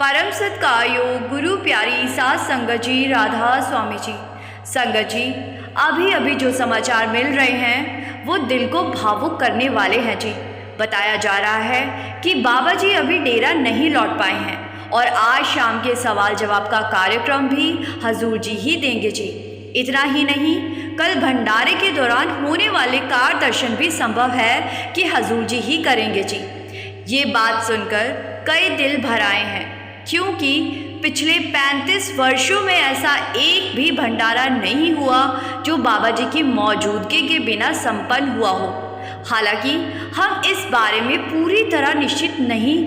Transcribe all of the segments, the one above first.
परम सत्कायोग गुरु प्यारी सास संगत जी, राधा स्वामी जी। संगत जी, अभी अभी जो समाचार मिल रहे हैं वो दिल को भावुक करने वाले हैं जी। बताया जा रहा है कि बाबा जी अभी डेरा नहीं लौट पाए हैं और आज शाम के सवाल जवाब का कार्यक्रम भी हजूर जी ही देंगे जी। इतना ही नहीं, कल भंडारे के दौरान होने वाले कार दर्शन भी संभव है कि हजूर जी ही करेंगे जी। ये बात सुनकर कई दिल भर आए हैं, क्योंकि पिछले 35 वर्षों में ऐसा एक भी भंडारा नहीं हुआ जो बाबा जी की मौजूदगी के बिना संपन्न हुआ हो। हालांकि हम इस बारे में पूरी तरह निश्चित नहीं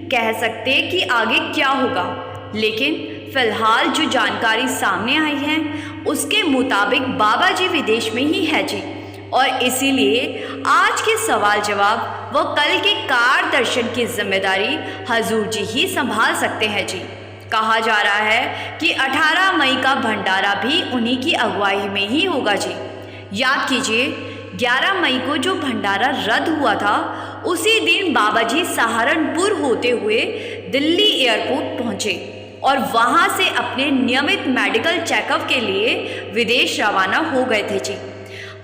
कह सकते कि आगे क्या होगा, लेकिन फिलहाल जो जानकारी सामने आई है उसके मुताबिक बाबा जी विदेश में ही है जी। और इसीलिए आज के सवाल जवाब व कल के कार दर्शन की जिम्मेदारी हजूर जी ही संभाल सकते हैं जी। कहा जा रहा है कि 18 मई का भंडारा भी उन्हीं की अगुवाई में ही होगा जी। याद कीजिए, 11 मई को जो भंडारा रद्द हुआ था उसी दिन बाबा जी सहारनपुर होते हुए दिल्ली एयरपोर्ट पहुँचे और वहाँ से अपने नियमित मेडिकल चेकअप के लिए विदेश रवाना हो गए थे जी।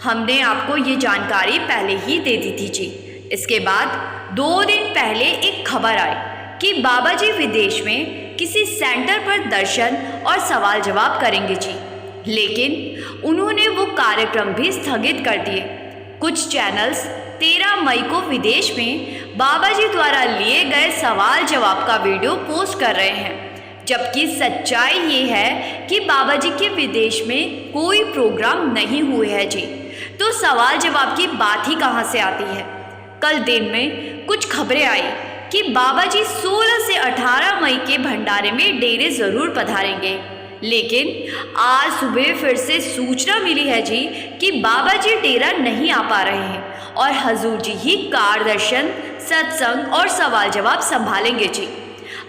हमने आपको ये जानकारी पहले ही दे दी थी जी। इसके बाद 2 दिन पहले एक खबर आई कि बाबा जी विदेश में किसी सेंटर पर दर्शन और सवाल जवाब करेंगे जी, लेकिन उन्होंने वो कार्यक्रम भी स्थगित कर दिए। कुछ चैनल्स 13 मई को विदेश में बाबा जी द्वारा लिए गए सवाल जवाब का वीडियो पोस्ट कर रहे हैं, जबकि सच्चाई ये है कि बाबा जी के विदेश में कोई प्रोग्राम नहीं हुए हैं जी। तो सवाल जवाब की बात ही कहाँ से आती है। कल दिन में कुछ खबरें आई कि बाबा जी 16 से 18 मई के भंडारे में डेरे ज़रूर पधारेंगे, लेकिन आज सुबह फिर से सूचना मिली है जी कि बाबा जी डेरा नहीं आ पा रहे हैं और हजूर जी ही कार दर्शन, सत्संग और सवाल जवाब संभालेंगे जी।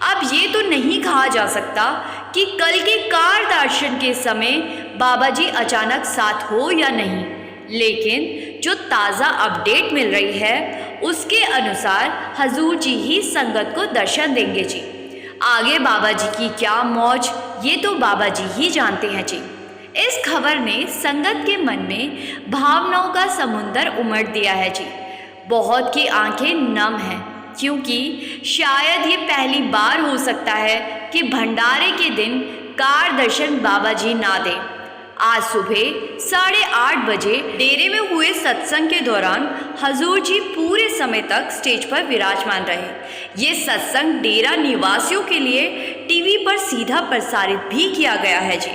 अब ये तो नहीं कहा जा सकता कि कल के कार दर्शन के समय बाबा जी अचानक साथ हो या नहीं, लेकिन जो ताज़ा अपडेट मिल रही है उसके अनुसार हजूर जी ही संगत को दर्शन देंगे जी। आगे बाबा जी की क्या मौज, ये तो बाबा जी ही जानते हैं जी। इस खबर ने संगत के मन में भावनाओं का समुंदर उमड़ दिया है जी। बहुत की आंखें नम हैं, क्योंकि शायद ये पहली बार हो सकता है कि भंडारे के दिन कार दर्शन बाबा जी ना दें। आज सुबह 8:30 बजे डेरे में हुए सत्संग के दौरान हजूर जी पूरे समय तक स्टेज पर विराजमान रहे। ये सत्संग डेरा निवासियों के लिए टीवी पर सीधा प्रसारित भी किया गया है जी।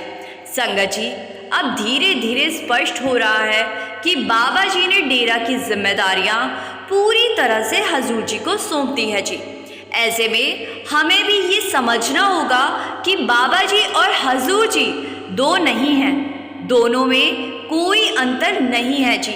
संगत जी, अब धीरे धीरे स्पष्ट हो रहा है कि बाबा जी ने डेरा की जिम्मेदारियां पूरी तरह से हजूर जी को सौंप दी है जी। ऐसे में हमें भी ये समझना होगा कि बाबा जी और हजूर जी दो नहीं हैं, दोनों में कोई अंतर नहीं है जी।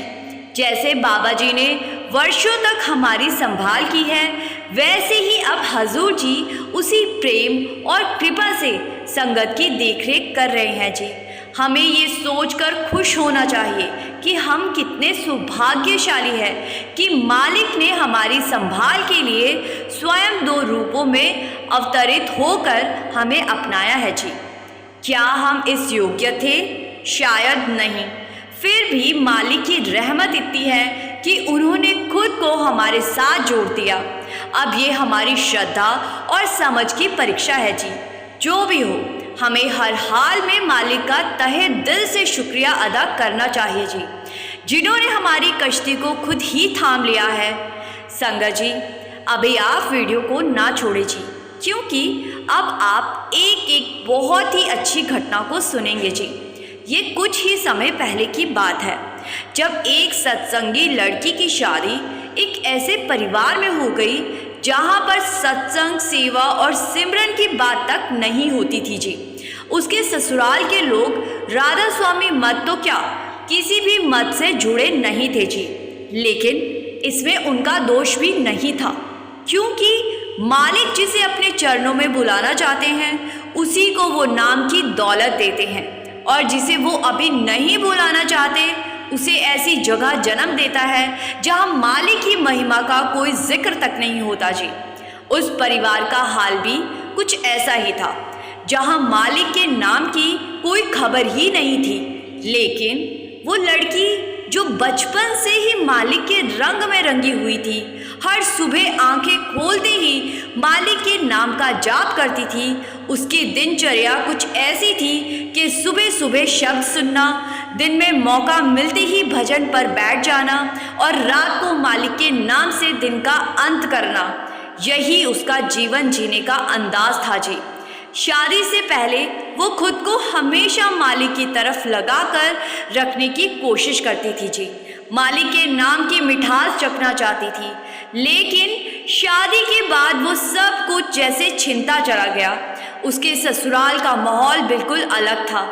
जैसे बाबा जी ने वर्षों तक हमारी संभाल की है, वैसे ही अब हजूर जी उसी प्रेम और कृपा से संगत की देखरेख कर रहे हैं जी। हमें ये सोचकर खुश होना चाहिए कि हम कितने सौभाग्यशाली हैं कि मालिक ने हमारी संभाल के लिए स्वयं 2 रूपों में अवतरित होकर हमें अपनाया है जी। क्या हम इस योग्य थे? शायद नहीं, फिर भी मालिक की रहमत इतनी है कि उन्होंने खुद को हमारे साथ जोड़ दिया। अब ये हमारी श्रद्धा और समझ की परीक्षा है जी। जो भी हो, हमें हर हाल में मालिक का तहे दिल से शुक्रिया अदा करना चाहिए जी, जिन्होंने हमारी कश्ती को खुद ही थाम लिया है। संगत जी, अभी आप वीडियो को ना छोड़े जी, क्योंकि अब आप एक बहुत ही अच्छी घटना को सुनेंगे जी। ये कुछ ही समय पहले की बात है, जब एक सत्संगी लड़की की शादी एक ऐसे परिवार में हो गई जहाँ पर सत्संग, सेवा और सिमरन की बात तक नहीं होती थी जी। उसके ससुराल के लोग राधा स्वामी मत तो क्या, किसी भी मत से जुड़े नहीं थे जी। लेकिन इसमें उनका दोष भी नहीं था, क्योंकि मालिक जिसे अपने चरणों में बुलाना चाहते हैं उसी को वो नाम की दौलत देते हैं, और जिसे वो अभी नहीं बुलाना चाहते उसे ऐसी जगह जन्म देता है जहां मालिक की महिमा का कोई जिक्र तक नहीं होता जी। उस परिवार का हाल भी कुछ ऐसा ही था, जहां मालिक के नाम की कोई खबर ही नहीं थी। लेकिन वो लड़की जो बचपन से ही मालिक के रंग में रंगी हुई थी, हर सुबह आंखें खोलते ही मालिक के नाम का जाप करती थी, उसकी दिनचर्या कुछ ऐसी थी कि सुबह सुबह शब्द सुनना, दिन में मौका मिलते ही भजन पर बैठ जाना और रात को मालिक के नाम से दिन का अंत करना, यही उसका जीवन जीने का अंदाज था जी। शादी से पहले वो खुद को हमेशा मालिक की तरफ लगाकर रखने की कोशिश करती थी जी। मालिक के नाम की मिठास चखना चाहती थी, लेकिन शादी के बाद वो सब कुछ जैसे छिनता चला गया। उसके ससुराल का माहौल बिल्कुल अलग था।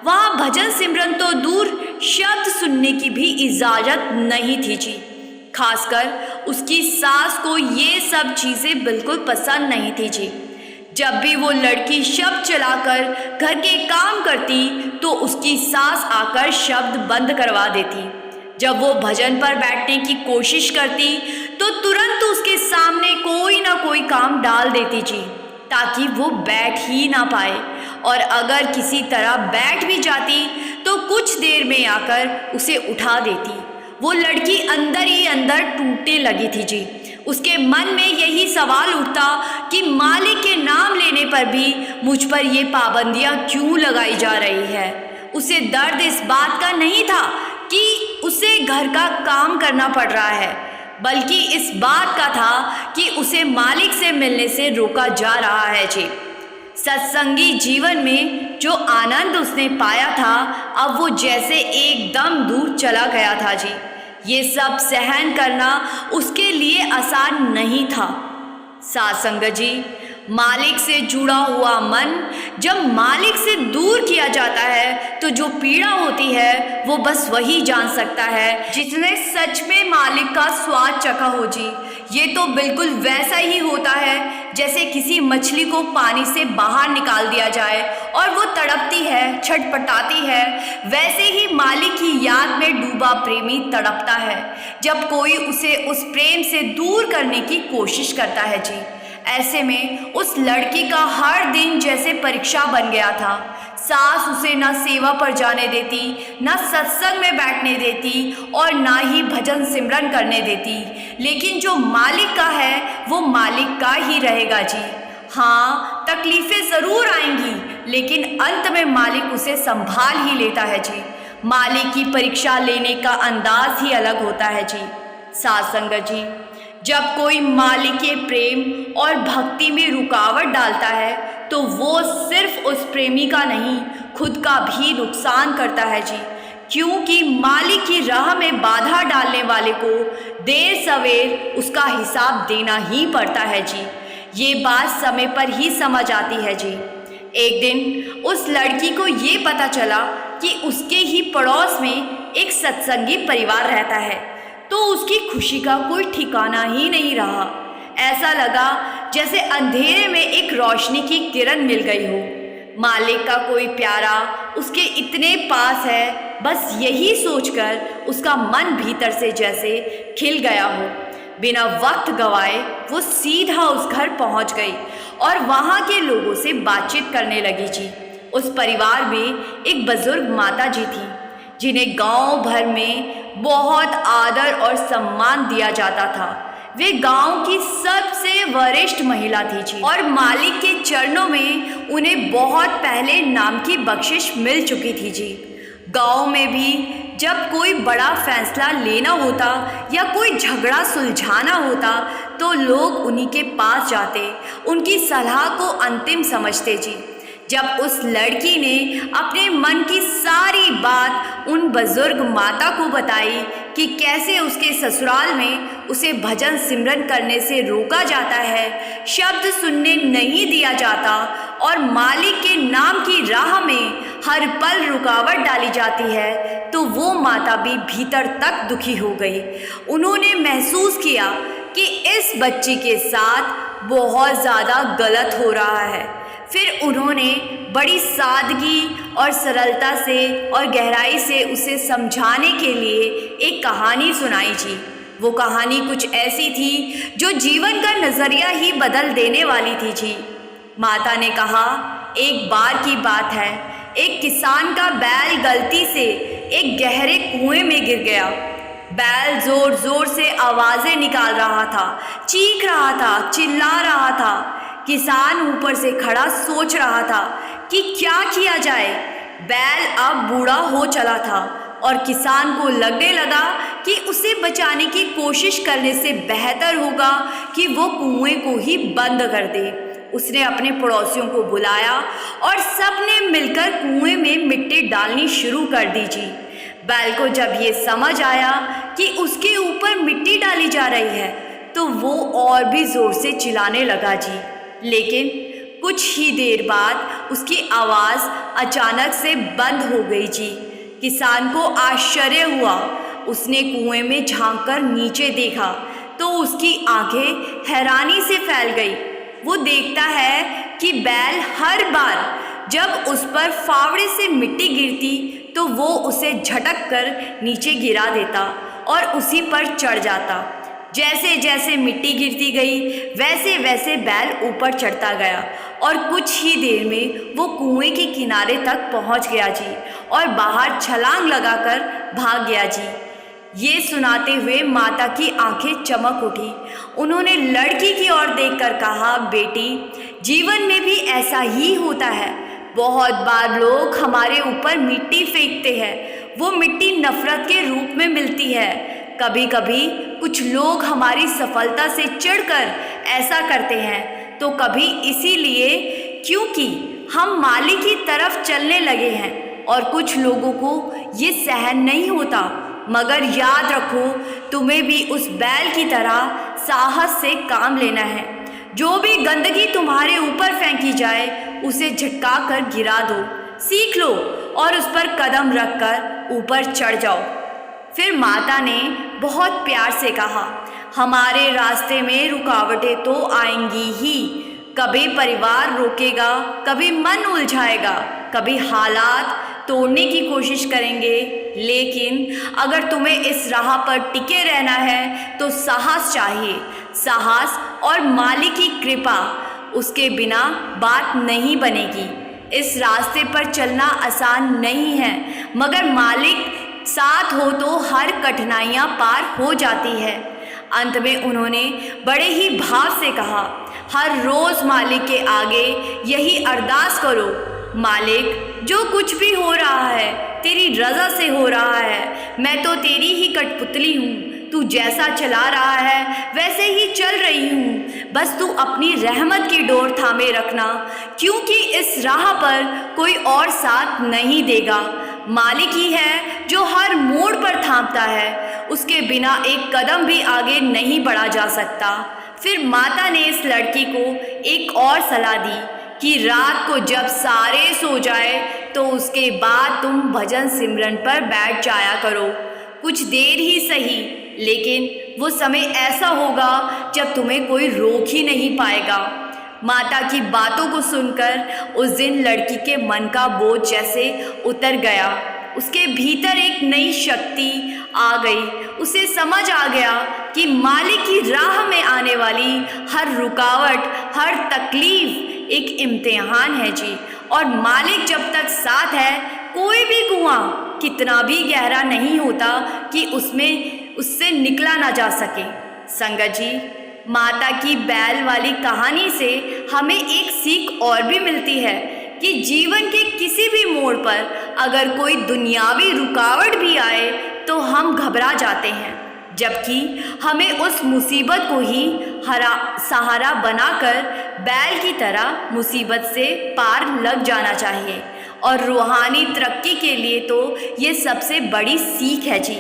वहाँ भजन सिमरन तो दूर, शब्द सुनने की भी इजाज़त नहीं थी जी। खासकर उसकी सास को ये सब चीज़ें बिल्कुल पसंद नहीं थी जी। जब भी वो लड़की शब्द चलाकर घर के काम करती तो उसकी सास आकर शब्द बंद करवा देती। जब वो भजन पर बैठने की कोशिश करती तो तुरंत उसके सामने कोई ना कोई काम डाल देती जी, ताकि वो बैठ ही ना पाए, और अगर किसी तरह बैठ भी जाती तो कुछ देर में आकर उसे उठा देती। वो लड़की अंदर ही अंदर टूटने लगी थी जी। उसके मन में यही सवाल उठता कि मालिक के नाम लेने पर भी मुझ पर ये पाबंदियां क्यों लगाई जा रही है। उसे दर्द इस बात का नहीं था कि उसे घर का काम करना पड़ रहा है, बल्कि इस बात का था कि उसे मालिक से मिलने से रोका जा रहा है जी। सत्संगी जीवन में जो आनंद उसने पाया था, अब वो जैसे एकदम दूर चला गया था जी। ये सब सहन करना उसके लिए आसान नहीं था। साध संगत जी, मालिक से जुड़ा हुआ मन जब मालिक से दूर किया जाता है तो जो पीड़ा होती है वो बस वही जान सकता है जिसने सच में मालिक का स्वाद चखा हो जी। ये तो बिल्कुल वैसा ही होता है जैसे किसी मछली को पानी से बाहर निकाल दिया जाए और वो तड़पती है, छटपटाती है। वैसे ही मालिक की याद में डूबा प्रेमी तड़पता है जब कोई उसे उस प्रेम से दूर करने की कोशिश करता है जी। ऐसे में उस लड़की का हर दिन जैसे परीक्षा बन गया था। सास उसे ना सेवा पर जाने देती, ना सत्संग में बैठने देती और ना ही भजन सिमरन करने देती। लेकिन जो मालिक का है वो मालिक का ही रहेगा जी। हाँ, तकलीफें ज़रूर आएंगी, लेकिन अंत में मालिक उसे संभाल ही लेता है जी। मालिक की परीक्षा लेने का अंदाज ही अलग होता है जी। साध संगत जी, जब कोई मालिक के प्रेम और भक्ति में रुकावट डालता है तो वो सिर्फ उस प्रेमी का नहीं, खुद का भी नुकसान करता है जी। क्योंकि मालिक की राह में बाधा डालने वाले को देर सवेर उसका हिसाब देना ही पड़ता है जी। ये बात समय पर ही समझ आती है जी। एक दिन उस लड़की को ये पता चला कि उसके ही पड़ोस में एक सत्संगी परिवार रहता है, तो उसकी खुशी का कोई ठिकाना ही नहीं रहा। ऐसा लगा जैसे अंधेरे में एक रोशनी की किरण मिल गई हो। मालिक का कोई प्यारा उसके इतने पास है, बस यही सोचकर उसका मन भीतर से जैसे खिल गया हो। बिना वक्त गवाए वो सीधा उस घर पहुंच गई और वहां के लोगों से बातचीत करने लगी जी। उस परिवार में एक बुजुर्ग माता जी थी जिन्हें गांव भर में बहुत आदर और सम्मान दिया जाता था। वे गांव की सबसे वरिष्ठ महिला थी जी और मालिक के चरणों में उन्हें बहुत पहले नाम की बख्शिश मिल चुकी थी जी। गांव में भी जब कोई बड़ा फैसला लेना होता या कोई झगड़ा सुलझाना होता तो लोग उन्हीं के पास जाते, उनकी सलाह को अंतिम समझते जी। जब उस लड़की ने अपने मन की सारी बात उन बुजुर्ग माता को बताई कि कैसे उसके ससुराल में उसे भजन सिमरन करने से रोका जाता है, शब्द सुनने नहीं दिया जाता और मालिक के नाम की राह में हर पल रुकावट डाली जाती है, तो वो माता भी भीतर तक दुखी हो गई। उन्होंने महसूस किया कि इस बच्ची के साथ बहुत ज़्यादा गलत हो रहा है। फिर उन्होंने बड़ी सादगी और सरलता से और गहराई से उसे समझाने के लिए एक कहानी सुनाई जी। वो कहानी कुछ ऐसी थी जो जीवन का नज़रिया ही बदल देने वाली थी जी। माता ने कहा, एक बार की बात है, एक किसान का बैल गलती से एक गहरे कुएं में गिर गया। बैल जोर जोर से आवाज़ें निकाल रहा था, चीख रहा था, चिल्ला रहा था। किसान ऊपर से खड़ा सोच रहा था कि क्या किया जाए। बैल अब बूढ़ा हो चला था और किसान को लगने लगा कि उसे बचाने की कोशिश करने से बेहतर होगा कि वो कुएं को ही बंद कर दे। उसने अपने पड़ोसियों को बुलाया और सबने मिलकर कुएं में मिट्टी डालनी शुरू कर दी जी। बैल को जब ये समझ आया कि उसके ऊपर मिट्टी डाली जा रही है तो वो और भी ज़ोर से चिल्लाने लगा जी। लेकिन कुछ ही देर बाद उसकी आवाज़ अचानक से बंद हो गई जी। किसान को आश्चर्य हुआ। उसने कुएं में झांककर नीचे देखा तो उसकी आंखें हैरानी से फैल गई। वो देखता है कि बैल हर बार जब उस पर फावड़े से मिट्टी गिरती तो वो उसे झटक कर नीचे गिरा देता और उसी पर चढ़ जाता। जैसे जैसे मिट्टी गिरती गई वैसे वैसे बैल ऊपर चढ़ता गया और कुछ ही देर में वो कुएं के किनारे तक पहुंच गया जी और बाहर छलांग लगाकर भाग गया जी। ये सुनाते हुए माता की आंखें चमक उठी। उन्होंने लड़की की ओर देखकर कहा, बेटी, जीवन में भी ऐसा ही होता है। बहुत बार लोग हमारे ऊपर मिट्टी फेंकते हैं। वो मिट्टी नफरत के रूप में मिलती है। कभी कभी कुछ लोग हमारी सफलता से चिढ़कर ऐसा करते हैं तो कभी इसीलिए क्योंकि हम मालिक की तरफ चलने लगे हैं और कुछ लोगों को ये सहन नहीं होता। मगर याद रखो, तुम्हें भी उस बैल की तरह साहस से काम लेना है। जो भी गंदगी तुम्हारे ऊपर फेंकी जाए उसे झटका कर गिरा दो, सीख लो और उस पर कदम रखकर ऊपर चढ़ जाओ। फिर माता ने बहुत प्यार से कहा, हमारे रास्ते में रुकावटें तो आएंगी ही। कभी परिवार रोकेगा, कभी मन उलझाएगा, कभी हालात तोड़ने की कोशिश करेंगे। लेकिन अगर तुम्हें इस राह पर टिके रहना है तो साहस चाहिए। साहस और मालिक की कृपा, उसके बिना बात नहीं बनेगी। इस रास्ते पर चलना आसान नहीं है, मगर मालिक साथ हो तो हर कठिनाइयाँ पार हो जाती है। अंत में उन्होंने बड़े ही भाव से कहा, हर रोज़ मालिक के आगे यही अरदास करो, मालिक, जो कुछ भी हो रहा है तेरी रज़ा से हो रहा है। मैं तो तेरी ही कठपुतली हूँ। तू जैसा चला रहा है वैसे ही चल रही हूँ। बस तू अपनी रहमत की डोर थामे रखना, क्योंकि इस राह पर कोई और साथ नहीं देगा। मालिक ही है जो हर मोड़ पर थामता है। उसके बिना एक कदम भी आगे नहीं बढ़ा जा सकता। फिर माता ने इस लड़की को एक और सलाह दी कि रात को जब सारे सो जाए तो उसके बाद तुम भजन सिमरन पर बैठ जाया करो। कुछ देर ही सही, लेकिन वो समय ऐसा होगा जब तुम्हें कोई रोक ही नहीं पाएगा। माता की बातों को सुनकर उस दिन लड़की के मन का बोझ जैसे उतर गया। उसके भीतर एक नई शक्ति आ गई। उसे समझ आ गया कि मालिक की राह में आने वाली हर रुकावट, हर तकलीफ एक इम्तिहान है जी। और मालिक जब तक साथ है, कोई भी कुआं कितना भी गहरा नहीं होता कि उससे निकला ना जा सके। संगत जी, माता की बैल वाली कहानी से हमें एक सीख और भी मिलती है कि जीवन के किसी भी मोड़ पर अगर कोई दुनियावी रुकावट भी आए तो हम घबरा जाते हैं, जबकि हमें उस मुसीबत को ही सहारा बनाकर बैल की तरह मुसीबत से पार लग जाना चाहिए। और रूहानी तरक्की के लिए तो ये सबसे बड़ी सीख है जी।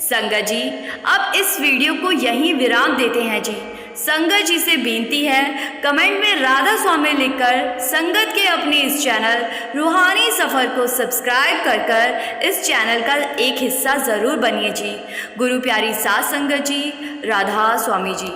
संगत जी, अब इस वीडियो को यहीं विराम देते हैं जी। संगत जी से बेनती है, कमेंट में राधा स्वामी लिखकर संगत के अपने इस चैनल रूहानी सफ़र को सब्सक्राइब कर इस चैनल का एक हिस्सा ज़रूर बनिए जी। गुरु प्यारी साथ संगत जी, राधा स्वामी जी।